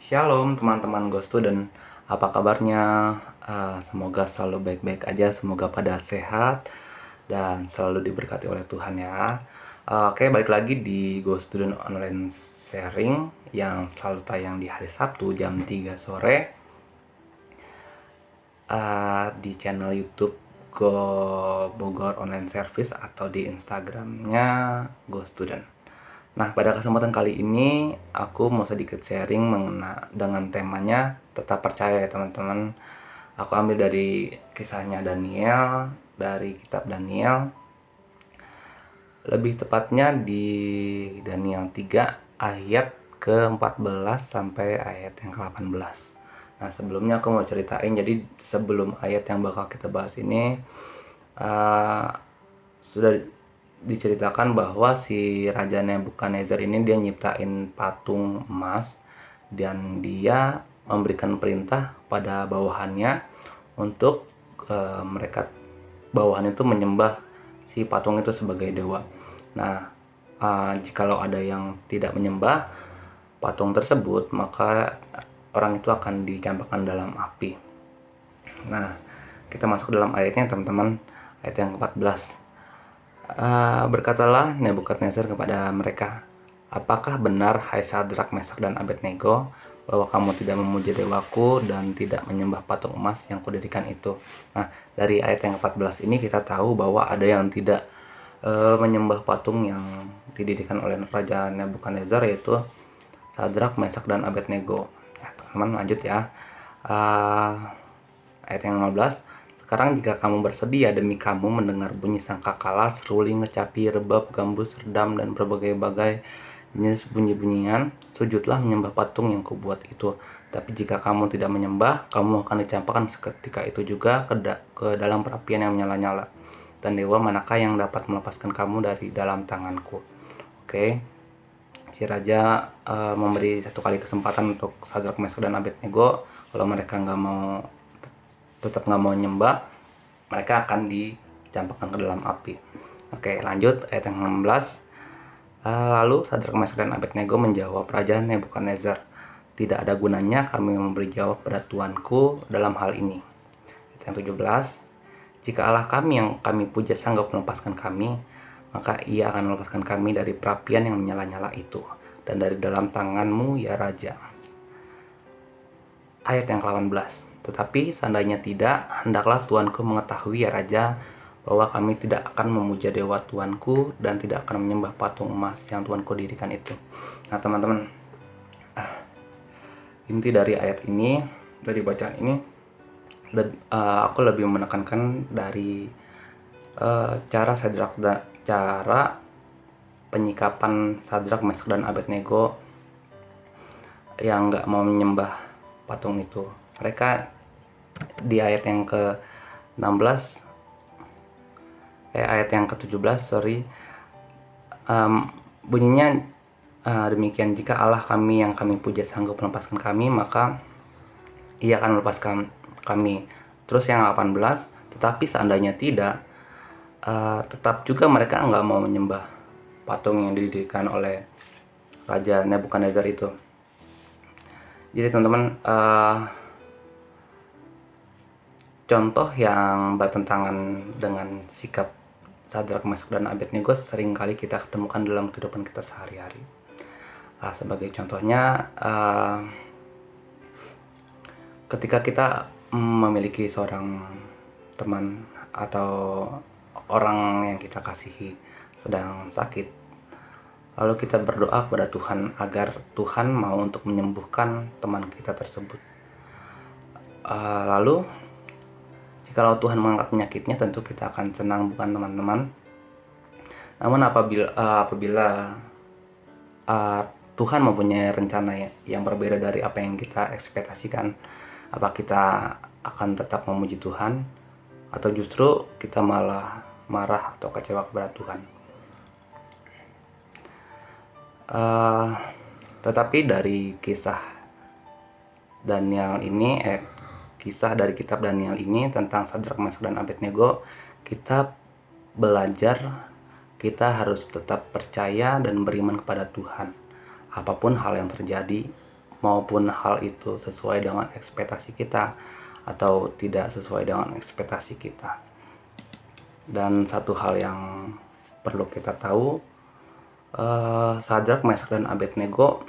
Shalom teman-teman Go Student, apa kabarnya? Semoga selalu baik-baik aja, semoga pada sehat dan selalu diberkati oleh Tuhan ya. Oke, balik lagi di Go Student Online Sharing yang selalu tayang di hari Sabtu jam 3 sore di channel YouTube Go Bogor Online Service atau di Instagramnya Go Student. Nah, pada kesempatan kali ini aku mau sedikit sharing dengan temanya tetap percaya ya teman-teman. Aku ambil dari kisahnya Daniel, dari kitab Daniel. Lebih tepatnya di Daniel 3 ayat ke-14 sampai ayat yang ke-18. Nah, sebelumnya aku mau ceritain, jadi sebelum ayat yang bakal kita bahas ini sudah diceritakan bahwa si Raja Nebukadnezar ini dia nyiptain patung emas dan dia memberikan perintah pada bawahannya untuk mereka bawahan itu menyembah si patung itu sebagai dewa. Nah, jikalau ada yang tidak menyembah patung tersebut, maka orang itu akan dicampakkan dalam api. Nah, kita masuk dalam ayatnya teman-teman, ayat yang ke-14. Berkatalah Nebukadnezar kepada mereka, apakah benar hai Sadrak, Mesak dan Abednego bahwa kamu tidak memuji dewaku dan tidak menyembah patung emas yang kudirikan itu? Nah, dari ayat yang ke-14 ini kita tahu bahwa ada yang tidak menyembah patung yang didirikan oleh Raja Nebukadnezar, yaitu Sadrak, Mesak dan Abednego. Ya, teman-teman lanjut ya. Ayat yang 15. Sekarang jika kamu bersedia demi kamu mendengar bunyi sangkakala, seruling, kecapi, rebab, gambus, redam, dan berbagai-bagai jenis bunyi-bunyian, sujudlah menyembah patung yang kubuat itu. Tapi jika kamu tidak menyembah, kamu akan dicampakkan seketika itu juga ke dalam perapian yang menyala-nyala. Dan dewa manakah yang dapat melepaskan kamu dari dalam tanganku? Oke. Si raja memberi satu kali kesempatan untuk Sadrak, Mesak dan Abednego. Kalau mereka tetap nggak mau nyembah, mereka akan dicampakkan ke dalam api. Oke, lanjut ayat yang 16. Lalu Sadrak, Mesak dan Abednego menjawab Raja Nebukadnezar, tidak ada gunanya kami memberi jawab pada Tuanku dalam hal ini. Ayat yang 17. Jika Allah kami yang kami puja sanggup melepaskan kami, maka ia akan melepaskan kami dari perapian yang menyala-nyala itu dan dari dalam tanganmu ya Raja. Ayat yang ke-18. Tetapi seandainya tidak, hendaklah Tuanku mengetahui ya Raja, bahwa kami tidak akan memuja dewa Tuanku dan tidak akan menyembah patung emas yang Tuanku dirikan itu. Nah teman-teman, inti dari ayat ini, dari bacaan ini, aku lebih menekankan dari cara penyikapan Sadrak, Mesak dan Abednego yang nggak mau menyembah patung itu. Mereka di ayat yang ke-16 ayat yang ke-17 bunyinya demikian, jika Allah kami yang kami puja sanggup melepaskan kami, maka ia akan melepaskan kami. Terus yang 18, tetapi seandainya tidak, tetap juga mereka nggak mau menyembah patung yang didirikan oleh Raja Nebukadnezar itu. Jadi teman-teman, contoh yang bertentangan dengan sikap Sadrak, Mesak dan Abednego seringkali kita ketemukan dalam kehidupan kita sehari-hari. Sebagai contohnya, ketika kita memiliki seorang teman atau orang yang kita kasihi sedang sakit, lalu kita berdoa kepada Tuhan agar Tuhan mau untuk menyembuhkan teman kita tersebut. Lalu kalau Tuhan mengangkat penyakitnya, tentu kita akan senang, bukan teman-teman? Namun apabila Tuhan mempunyai rencana yang berbeda dari apa yang kita ekspektasikan, apa kita akan tetap memuji Tuhan, atau justru kita malah marah atau kecewa kepada Tuhan? Tetapi dari kisah Daniel ini, kisah dari kitab Daniel ini tentang Sadrak, Mesak dan Abednego, kita belajar kita harus tetap percaya dan beriman kepada Tuhan apapun hal yang terjadi, maupun hal itu sesuai dengan ekspektasi kita atau tidak sesuai dengan ekspektasi kita. Dan satu hal yang perlu kita tahu, Sadrak, Mesak, dan Abednego,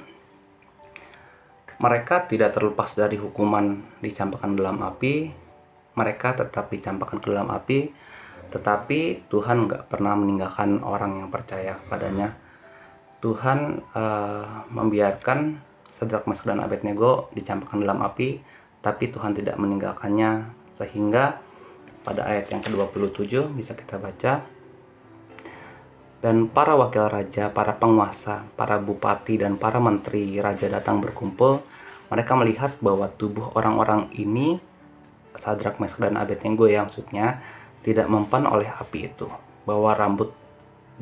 mereka tidak terlepas dari hukuman dicampakkan dalam api. Mereka tetap dicampakkan ke dalam api, tetapi Tuhan gak pernah meninggalkan orang yang percaya kepadanya. Tuhan membiarkan Sadrak, Mesak, dan Abednego dicampakkan dalam api, tapi Tuhan tidak meninggalkannya, sehingga pada ayat yang ke-27 bisa kita baca, dan para wakil raja, para penguasa, para bupati, dan para menteri raja datang berkumpul. Mereka melihat bahwa tubuh orang-orang ini, Sadrak, Mesak, dan Abednego ya maksudnya, tidak mempan oleh api itu, bahwa rambut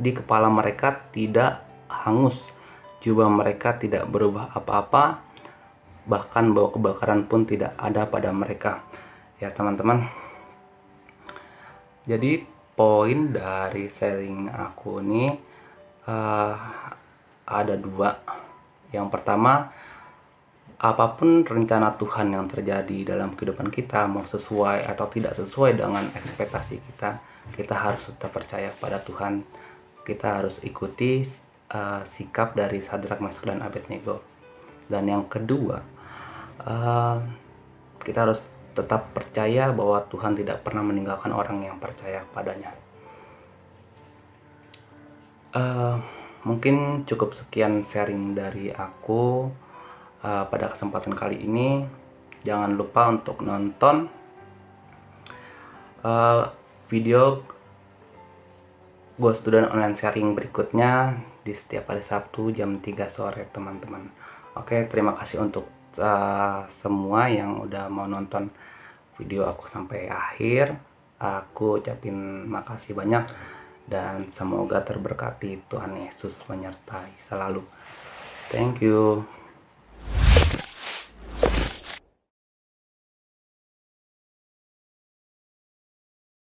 di kepala mereka tidak hangus, jubah mereka tidak berubah apa-apa, bahkan bau kebakaran pun tidak ada pada mereka. Ya teman-teman, jadi poin dari sharing aku ini ada dua. Yang pertama, apapun rencana Tuhan yang terjadi dalam kehidupan kita, mau sesuai atau tidak sesuai dengan ekspektasi kita, kita harus tetap percaya pada Tuhan. Kita harus ikuti sikap dari Sadrak, Mesak, dan Abednego. Dan yang kedua, kita harus tetap percaya bahwa Tuhan tidak pernah meninggalkan orang yang percaya padanya. Mungkin cukup sekian sharing dari aku pada kesempatan kali ini. Jangan lupa untuk nonton video Go Student Online Sharing berikutnya di setiap hari Sabtu jam 3 sore teman-teman. Oke, terima kasih untuk semua yang udah mau nonton video aku sampai akhir. Aku ucapin makasih banyak dan semoga terberkati. Tuhan Yesus menyertai selalu. Thank you.